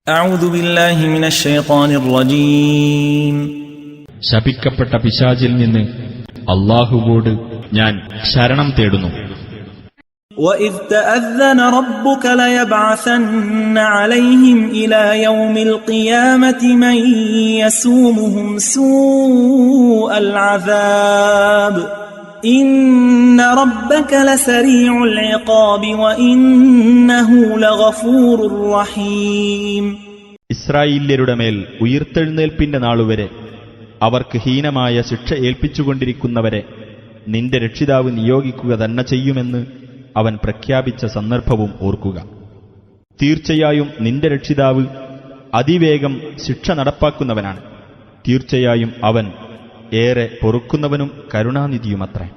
أعوذ بالله من الشيطان الرجيم ശപിക്കപ്പെട്ട പിശാചിൽ നിന്ന് അല്ലാഹുവോട് ഞാൻ ശരണം തേടുന്നു. وإذ تأذن ربك ليبعثن عليهم إلى يوم القيامة من يسومهم سوء العذاب إن ربك لسريع العقاب وإنه لغفور رحيم. ഇസ്രായേല്യരുടെ മേൽ ഉയിർത്തെഴുന്നേൽപ്പിന്റെ നാളുവരെ അവർക്ക് ഹീനമായ ശിക്ഷ ഏൽപ്പിച്ചുകൊണ്ടിരിക്കുന്നവരെ നിന്റെ രക്ഷിതാവ് നിയോഗിക്കുക തന്നെ ചെയ്യുമെന്ന് അവൻ പ്രഖ്യാപിച്ച സന്ദർഭവും ഓർക്കുക. തീർച്ചയായും നിന്റെ രക്ഷിതാവ് അതിവേഗം ശിക്ഷ നടപ്പാക്കുന്നവനാണ്. തീർച്ചയായും അവൻ ഏറെ പൊറുക്കുന്നവനും കരുണാനിധിയുമത്രേ.